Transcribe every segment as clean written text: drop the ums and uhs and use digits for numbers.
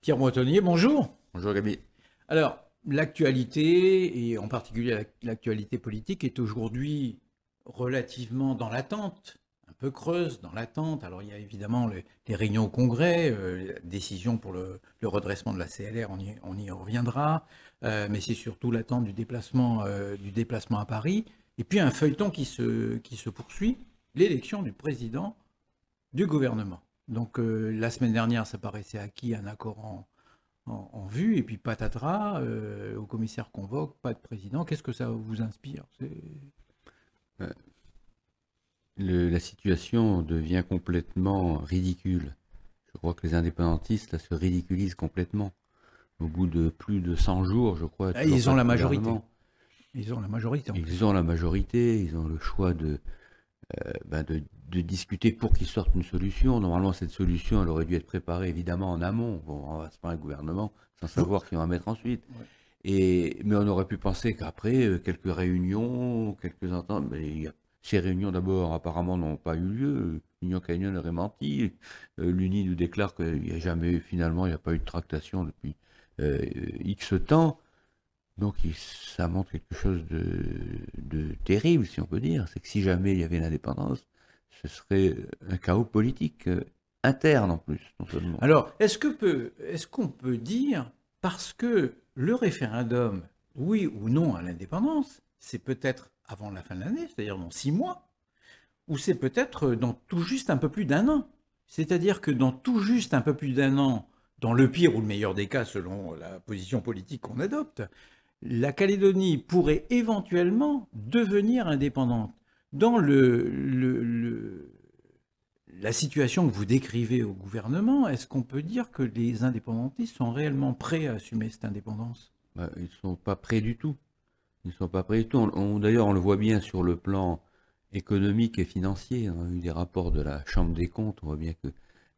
Pierre Bretonnier, bonjour. Bonjour Gabi. Alors, l'actualité, et en particulier l'actualité politique, est aujourd'hui relativement dans l'attente, un peu creuse dans l'attente. Alors, il y a évidemment les réunions au Congrès, la décision pour le redressement de la CLR, on y reviendra, mais c'est surtout l'attente du déplacement à Paris. Et puis un feuilleton qui se poursuit, l'élection du président du gouvernement. Donc la semaine dernière, ça paraissait acquis, un accord en vue, et puis patatras, au commissaire convoque, pas de président. Qu'est-ce que ça vous inspire? Euh, La situation devient complètement ridicule. Je crois que les indépendantistes là, se ridiculisent complètement. Au bout de plus de 100 jours, je crois. Ils ont la majorité. Ils ont la majorité. Ils ont la majorité, ils ont le choix de discuter pour qu'ils sortent une solution. Normalement, cette solution, elle aurait dû être préparée évidemment en amont. Bon, on va se pas un gouvernement sans savoir qui on va mettre ensuite. Ouais. Mais on aurait pu penser qu'après, quelques réunions, quelques ententes, mais ces réunions d'abord apparemment n'ont pas eu lieu. L'Union canadienne aurait menti. L'UNI nous déclare qu'il n'y a jamais, finalement, il n'y a pas eu de tractation depuis X temps. Donc ça montre quelque chose de terrible, si on peut dire. C'est que si jamais il y avait l'indépendance, ce serait un chaos politique interne en plus, non seulement. Alors, est-ce qu'on peut dire, parce que le référendum, oui ou non à l'indépendance, c'est peut-être avant la fin de l'année, c'est-à-dire dans 6 mois, ou c'est peut-être dans tout juste un peu plus d'un an. C'est-à-dire que dans tout juste un peu plus d'un an, dans le pire ou le meilleur des cas, selon la position politique qu'on adopte, la Calédonie pourrait éventuellement devenir indépendante. Dans la situation que vous décrivez au gouvernement, est-ce qu'on peut dire que les indépendantistes sont réellement prêts à assumer cette indépendance? Ils ne sont pas prêts du tout. Ils ne sont pas prêts du tout. D'ailleurs, on le voit bien sur le plan économique et financier. On a eu des rapports de la Chambre des comptes. On voit bien que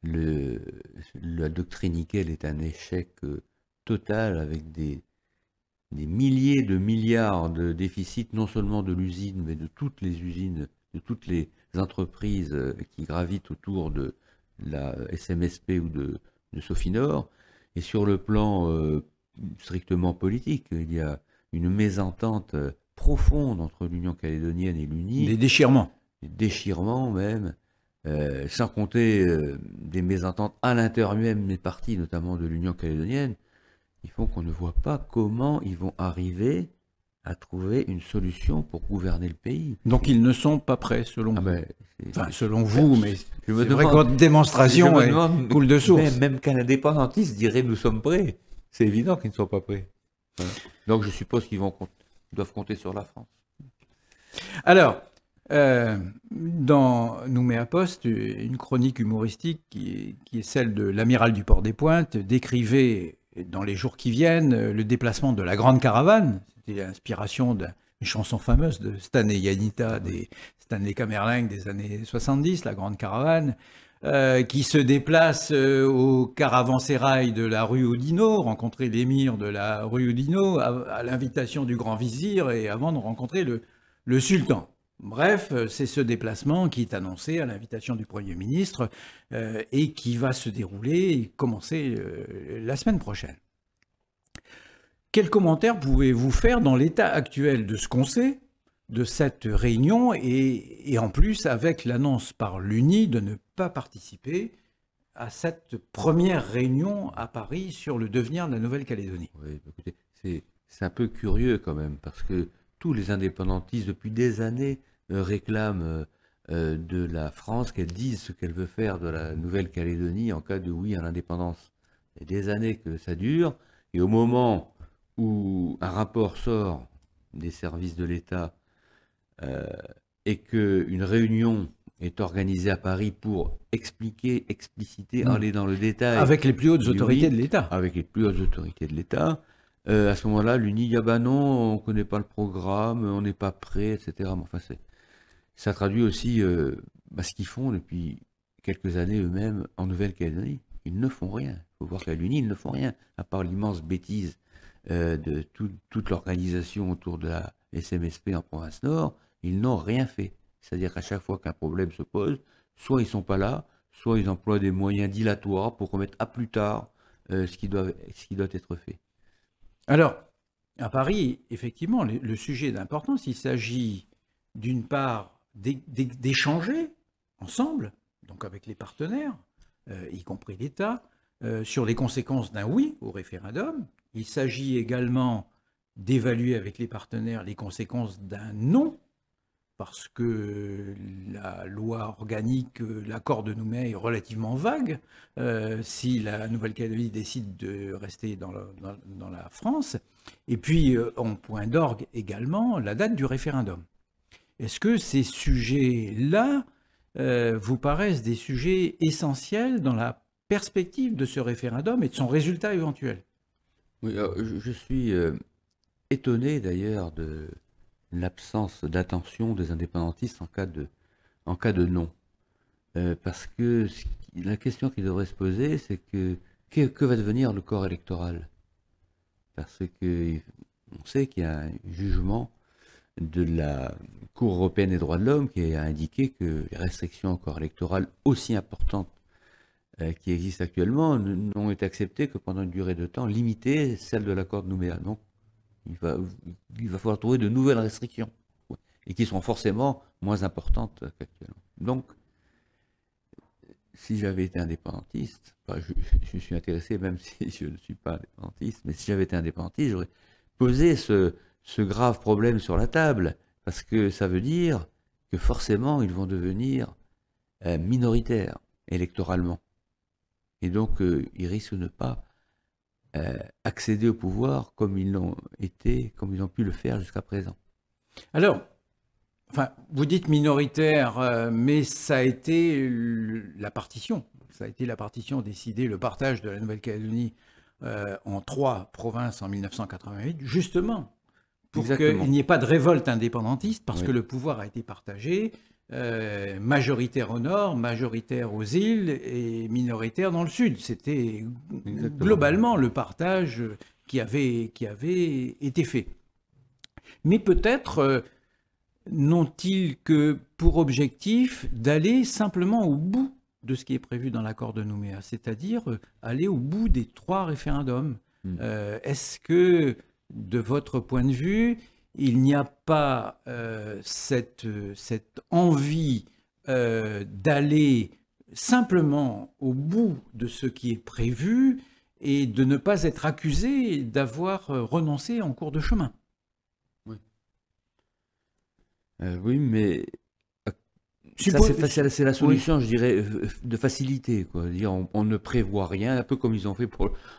la doctrine Nickel est un échec total avec des milliers de milliards de déficit, non seulement de l'usine, mais de toutes les usines, de toutes les entreprises qui gravitent autour de la SMSP ou de Sofinor. Et sur le plan strictement politique, il y a une mésentente profonde entre l'Union calédonienne et l'UNI. Des déchirements. Des déchirements même, sans compter des mésententes à l'intérieur même des partis, notamment de l'Union calédonienne. Ils font qu'on ne voit pas comment ils vont arriver à trouver une solution pour gouverner le pays. Donc ils ne sont pas prêts, selon vous. Enfin, selon vous, mais c'est vrai que votre démonstration coule de source. Même qu'un indépendantiste dirait « nous sommes prêts ». C'est évident qu'ils ne sont pas prêts. Voilà. Donc je suppose qu'ils doivent compter sur la France. Alors, dans Nouméa Post, une chronique humoristique qui est celle de l'amiral du Port des Pointes décrivait dans les jours qui viennent le déplacement de la Grande Caravane. C'était l'inspiration d'une chanson fameuse de Stan et Yanita, Stanley Kamerling des années 70, la Grande Caravane, qui se déplace au caravansérail de la rue Oudinot, rencontrer l'émir de la rue Oudinot à l'invitation du grand vizir et avant de rencontrer le sultan. Bref, c'est ce déplacement qui est annoncé à l'invitation du Premier ministre et qui va se dérouler et commencer la semaine prochaine. Quels commentaires pouvez-vous faire dans l'état actuel de ce qu'on sait de cette réunion et en plus avec l'annonce par l'UNI de ne pas participer à cette première réunion à Paris sur le devenir de la Nouvelle-Calédonie? Oui, écoutez, c'est un peu curieux quand même parce que tous les indépendantistes depuis des années réclament de la France qu'elle dise ce qu'elle veut faire de la Nouvelle-Calédonie en cas de oui à l'indépendance. Il y a des années que ça dure et au moment où un rapport sort des services de l'État et qu'une réunion est organisée à Paris pour expliquer, expliciter, aller dans le détail. Avec les plus hautes autorités de l'État. Avec les plus hautes autorités de l'État. À ce moment-là, l'UNI dit « Ah ben non, on ne connaît pas le programme, on n'est pas prêt, etc. » Mais enfin, ça traduit aussi ce qu'ils font depuis quelques années eux-mêmes en Nouvelle-Calédonie. Ils ne font rien. Il faut voir qu'à l'UNI, ils ne font rien, à part l'immense bêtise de toute l'organisation autour de la SMSP en province Nord. Ils n'ont rien fait. C'est-à-dire qu'à chaque fois qu'un problème se pose, soit ils ne sont pas là, soit ils emploient des moyens dilatoires pour remettre à plus tard ce qui doit être fait. Alors, à Paris, effectivement, le sujet d'importance, il s'agit d'une part d'échanger ensemble, donc avec les partenaires, y compris l'État, sur les conséquences d'un oui au référendum. Il s'agit également d'évaluer avec les partenaires les conséquences d'un non, parce que la loi organique, l'accord de Nouméa est relativement vague. Si la Nouvelle-Calédonie décide de rester dans la France, et puis en point d'orgue également la date du référendum. Est-ce que ces sujets-là vous paraissent des sujets essentiels dans la perspective de ce référendum et de son résultat éventuel? Oui, alors, je suis étonné d'ailleurs de l'absence d'attention des indépendantistes en cas de non. Parce que la question qui devrait se poser, c'est que va devenir le corps électoral? Parce qu'on sait qu'il y a un jugement de la Cour européenne des droits de l'homme qui a indiqué que les restrictions au corps électoral aussi importantes qui existent actuellement n'ont été acceptées que pendant une durée de temps limitée, celle de l'accord de Nouméa. Donc, il va falloir trouver de nouvelles restrictions, et qui seront forcément moins importantes qu'actuellement. Donc, si j'avais été indépendantiste, je suis intéressé même si je ne suis pas indépendantiste, mais si j'avais été indépendantiste, j'aurais posé ce grave problème sur la table, parce que ça veut dire que forcément ils vont devenir minoritaires électoralement. Et donc ils risquent de ne pas accéder au pouvoir comme ils l'ont été, comme ils ont pu le faire jusqu'à présent. Alors, enfin, vous dites minoritaire, mais ça a été la partition. Ça a été la partition décidée, le partage de la Nouvelle-Calédonie en 3 provinces en 1988, justement, pour qu'il n'y ait pas de révolte indépendantiste, parce que le pouvoir a été partagé, majoritaire au nord, majoritaire aux îles et minoritaire dans le sud. C'était globalement le partage qui avait été fait. Mais peut-être n'ont-ils que pour objectif d'aller simplement au bout de ce qui est prévu dans l'accord de Nouméa, c'est-à-dire aller au bout des 3 référendums. Est-ce que, de votre point de vue, il n'y a pas cette envie d'aller simplement au bout de ce qui est prévu et de ne pas être accusé d'avoir renoncé en cours de chemin? Oui, mais ça, c'est la solution, je dirais, de facilité, quoi. Dire, on ne prévoit rien, un peu comme ils ont fait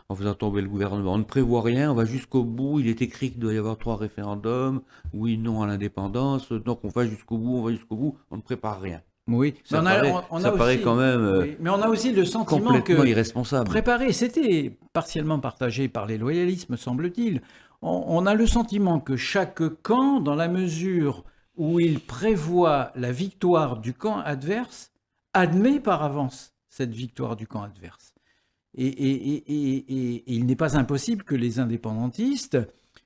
en faisant tomber le gouvernement. On ne prévoit rien, on va jusqu'au bout. Il est écrit qu'il doit y avoir 3 référendums, oui, non à l'indépendance. Donc on va jusqu'au bout, on ne prépare rien. Oui, ça paraît quand même oui, mais on a aussi le sentiment complètement que irresponsable. Préparer, c'était partiellement partagé par les loyalistes, me semble-t-il. On a le sentiment que chaque camp, dans la mesure où il prévoit la victoire du camp adverse, admet par avance cette victoire du camp adverse. Et il n'est pas impossible que les indépendantistes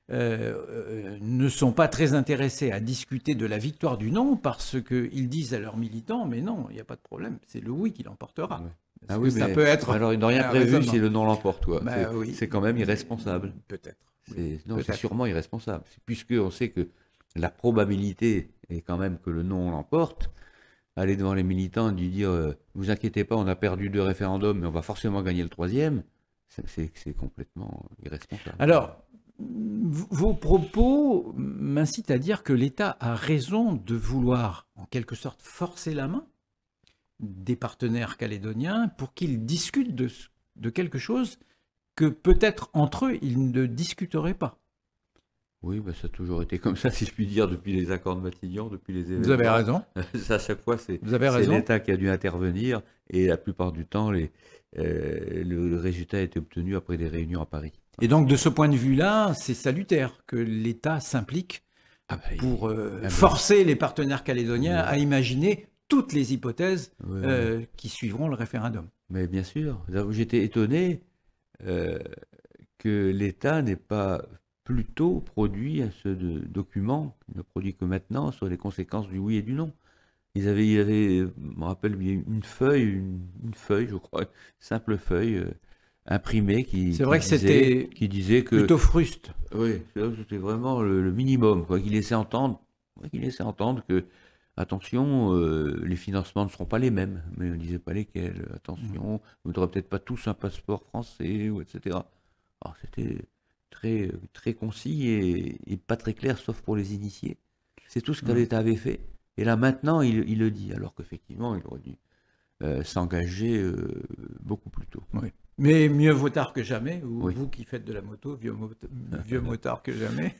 ne sont pas très intéressés à discuter de la victoire du non, parce qu'ils disent à leurs militants, mais non, il n'y a pas de problème, c'est le oui qui l'emportera. Ouais. Ah oui, ça peut être. Alors, il n'a rien prévu si le non l'emporte, quoi. C'est quand même irresponsable. Peut-être. Non, c'est sûrement irresponsable. Puisqu'on sait que la probabilité est quand même que le non l'emporte. Aller devant les militants et lui dire vous inquiétez pas, on a perdu 2 référendums, mais on va forcément gagner le 3e, c'est complètement irresponsable. Alors, vos propos m'incitent à dire que l'État a raison de vouloir, en quelque sorte, forcer la main des partenaires calédoniens pour qu'ils discutent de quelque chose que peut-être entre eux, ils ne discuteraient pas. Oui, bah ça a toujours été comme ça, si je puis dire, depuis les accords de Matignon, depuis les événements. Vous avez raison. À chaque fois, c'est l'État qui a dû intervenir, et la plupart du temps, le résultat a été obtenu après des réunions à Paris. Et donc, de ce point de vue-là, c'est salutaire que l'État s'implique pour forcer les partenaires calédoniens à imaginer toutes les hypothèses qui suivront le référendum. Mais bien sûr, j'étais étonné que l'État n'ait pas plutôt produit ce document, il ne produit que maintenant, sur les conséquences du oui et du non. Il avait je me rappelle, une feuille, je crois, une simple feuille imprimé C'est vrai que c'était qui disait que plutôt fruste. oui, c'était vraiment le minimum, quoi, qu'il laissait entendre que attention, les financements ne seront pas les mêmes, mais on ne disait pas lesquels. Attention, vous n'aurez peut-être pas tous un passeport français, ou etc. Alors c'était très, très concis et pas très clair, sauf pour les initiés. C'est tout ce que l'État avait fait. Et là, maintenant, il le dit, alors qu'effectivement, il aurait dû s'engager beaucoup plus tôt. Oui. Mais mieux vaut tard que jamais, ou Oui. vous qui faites de la moto, vieux motard que jamais.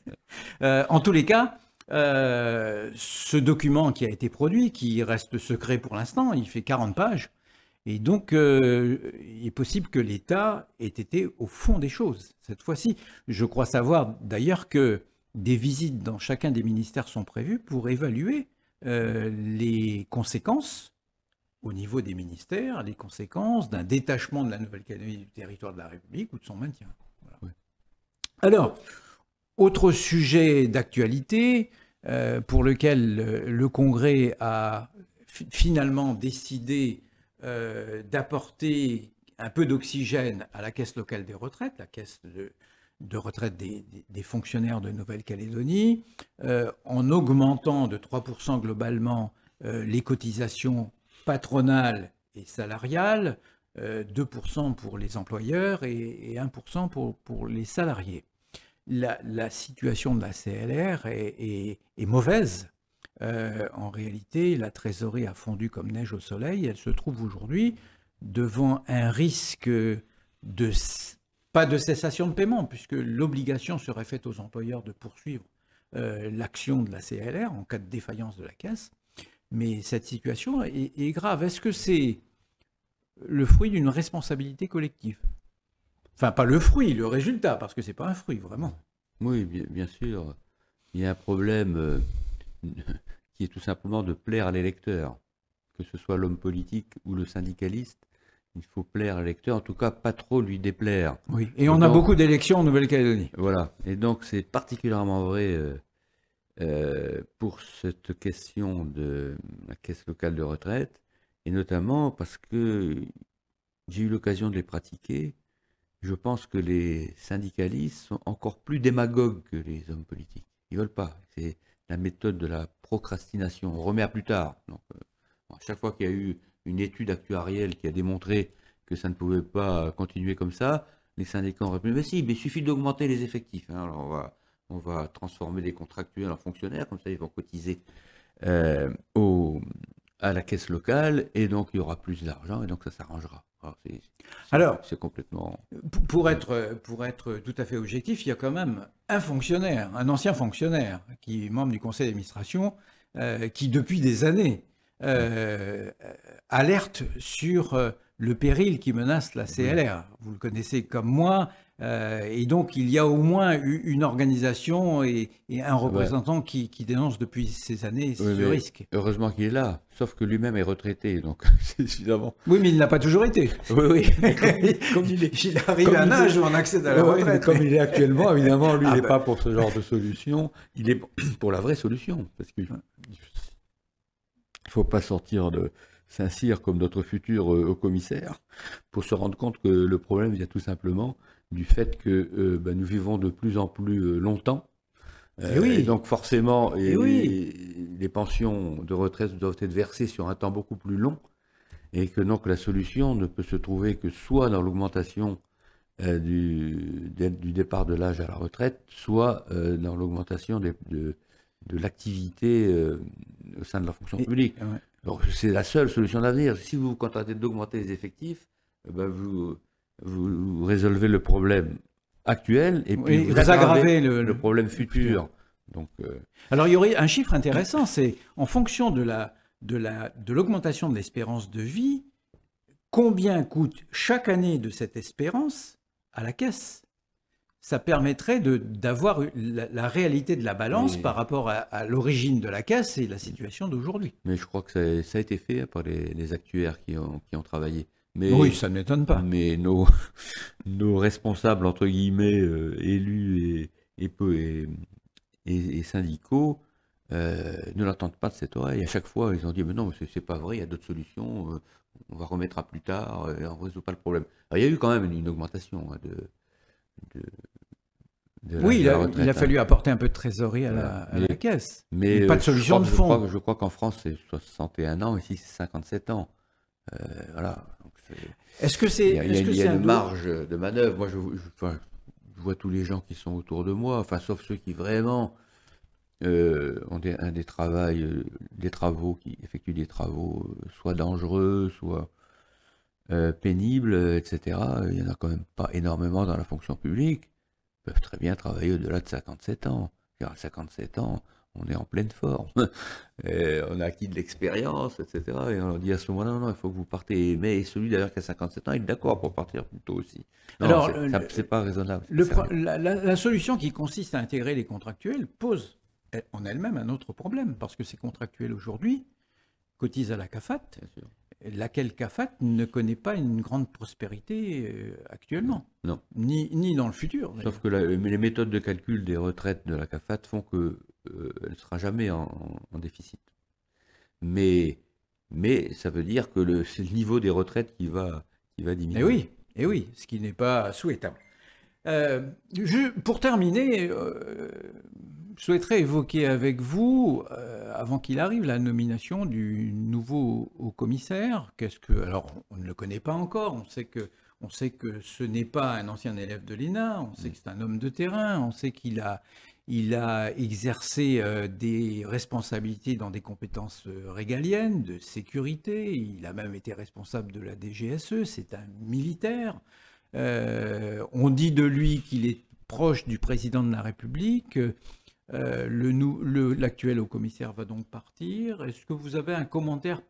En tous les cas, ce document qui a été produit, qui reste secret pour l'instant, il fait 40 pages, et donc il est possible que l'État ait été au fond des choses cette fois-ci. Je crois savoir d'ailleurs que des visites dans chacun des ministères sont prévues pour évaluer les conséquences au niveau des ministères, les conséquences d'un détachement de la Nouvelle-Calédonie du territoire de la République ou de son maintien. Voilà. Oui. Alors, autre sujet d'actualité pour lequel le Congrès a finalement décidé d'apporter un peu d'oxygène à la caisse locale des retraites, la caisse de retraite des fonctionnaires de Nouvelle-Calédonie, en augmentant de 3% globalement les cotisations patronales et salariales, 2% pour les employeurs et 1% pour les salariés. La situation de la CLR est mauvaise. En réalité, la trésorerie a fondu comme neige au soleil. Elle se trouve aujourd'hui devant un risque pas de cessation de paiement, puisque l'obligation serait faite aux employeurs de poursuivre l'action de la CLR en cas de défaillance de la caisse. Mais cette situation est grave. Est-ce que c'est le fruit d'une responsabilité collective? Enfin, pas le fruit, le résultat, parce que c'est pas un fruit, vraiment. Oui, bien sûr. Il y a un problème qui est tout simplement de plaire à l'électeur. Que ce soit l'homme politique ou le syndicaliste, il faut plaire à l'électeur, en tout cas pas trop lui déplaire. Oui, et on a beaucoup d'élections en Nouvelle-Calédonie. Voilà, et donc c'est particulièrement vrai pour cette question de la caisse locale de retraite, et notamment parce que j'ai eu l'occasion de les pratiquer. Je pense que les syndicalistes sont encore plus démagogues que les hommes politiques. Ils ne veulent pas. C'est la méthode de la procrastination. On remet à plus tard. Donc, à chaque fois qu'il y a eu une étude actuarielle qui a démontré que ça ne pouvait pas continuer comme ça, les syndicats ont répondu, mais si, mais il suffit d'augmenter les effectifs. Hein. Alors on va transformer des contractuels en fonctionnaires, comme ça ils vont cotiser à la caisse locale, et donc il y aura plus d'argent, et donc ça s'arrangera. Alors, c'est complètement... Pour être tout à fait objectif, il y a quand même un fonctionnaire, un ancien fonctionnaire, qui est membre du conseil d'administration, qui depuis des années alerte sur le péril qui menace la CLR. Vous le connaissez comme moi, et donc il y a au moins une organisation et un représentant qui dénonce depuis ces années ce risque. Heureusement qu'il est là, sauf que lui-même est retraité, donc c'est évidemment... Oui, mais il n'a pas toujours été. Oui. Il arrive à un âge où on accède à la retraite. Comme il est actuellement, évidemment, lui, il n'est pas pour ce genre de solution, il est pour la vraie solution, parce qu'il ne faut pas sortir de Saint-Cyr comme notre futur haut commissaire pour se rendre compte que le problème vient tout simplement du fait que nous vivons de plus en plus longtemps. Et donc forcément, les pensions de retraite doivent être versées sur un temps beaucoup plus long, et que donc la solution ne peut se trouver que soit dans l'augmentation du départ de l'âge à la retraite, soit dans l'augmentation de l'activité au sein de la fonction publique. Donc c'est la seule solution d'avenir. Si vous vous contentez d'augmenter les effectifs, vous résolvez le problème actuel et puis vous aggravez le problème futur. Donc, alors il y aurait un chiffre intéressant, c'est en fonction de l'augmentation de l'espérance de vie, combien coûte chaque année de cette espérance à la caisse? Ça permettrait d'avoir la réalité de la balance par rapport à l'origine de la caisse et la situation d'aujourd'hui. Mais je crois que ça a été fait par les actuaires qui ont travaillé. Mais, oui, ça ne m'étonne pas. Mais nos responsables, entre guillemets, élus et syndicaux, ne l'entendent pas de cette oreille. À chaque fois, ils ont dit, mais non, c'est pas vrai, il y a d'autres solutions, on va remettre à plus tard, et on ne résout pas le problème. Alors, il y a eu quand même une augmentation hein, de l'âge Oui, de la retraite. il a fallu apporter un peu de trésorerie à Voilà. la caisse. Mais pas de solution de fond. Je crois qu'en France, c'est 61 ans, ici, c'est 57 ans. Voilà. Est-ce que c'est Il y a une marge de manœuvre. Moi, enfin, je vois tous les gens qui sont autour de moi, enfin, sauf ceux qui vraiment ont des travaux, qui effectuent des travaux soit dangereux, soit pénibles, etc. Il n'y en a quand même pas énormément dans la fonction publique. Ils peuvent très bien travailler au-delà de 57 ans. Car à 57 ans, on est en pleine forme. On a acquis de l'expérience, etc. Et on leur dit à ce moment-là, non, il faut que vous partez. Mais celui d'ailleurs qui a 57 ans, il est d'accord pour partir plus tôt aussi. Non, alors, c'est pas raisonnable. La solution qui consiste à intégrer les contractuels pose en elle-même un autre problème, parce que ces contractuels aujourd'hui cotisent à la CAFAT, laquelle CAFAT ne connaît pas une grande prospérité actuellement. Non. Ni dans le futur. Sauf que les méthodes de calcul des retraites de la CAFAT font qu'elle ne sera jamais en déficit. Mais ça veut dire que c'est le niveau des retraites qui va diminuer. Et oui, ce qui n'est pas souhaitable. Pour terminer, je souhaiterais évoquer avec vous, avant qu'il arrive, la nomination du nouveau haut-commissaire. Alors, on ne le connaît pas encore. On sait que ce n'est pas un ancien élève de l'ENA. On sait que c'est un homme de terrain. On sait qu'il a exercé des responsabilités dans des compétences régaliennes, de sécurité. Il a même été responsable de la DGSE. C'est un militaire. On dit de lui qu'il est proche du président de la République. L'actuel haut-commissaire va donc partir. Est-ce que vous avez un commentaire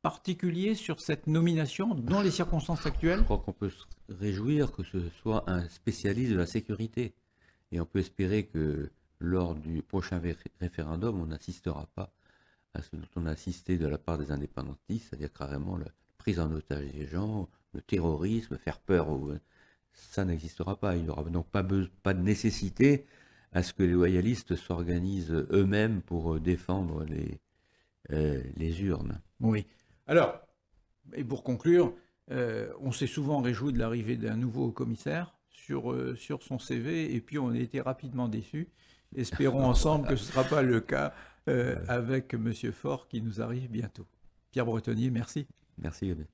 particulier sur cette nomination dans les circonstances actuelles? Je crois qu'on peut se réjouir que ce soit un spécialiste de la sécurité. Et on peut espérer que lors du prochain référendum, on n'assistera pas à ce dont on a assisté de la part des indépendantistes, c'est-à-dire carrément la prise en otage des gens, le terrorisme, faire peur. Ça n'existera pas. Il n'y aura donc pas de nécessité à ce que les loyalistes s'organisent eux-mêmes pour défendre les urnes. Oui. Alors, et pour conclure, on s'est souvent réjoui de l'arrivée d'un nouveau commissaire sur son CV, et puis on a été rapidement déçus. Espérons ensemble que ce ne sera pas le cas avec M. Faure qui nous arrive bientôt. Pierre Bretonnier, merci. Merci, Gabriel.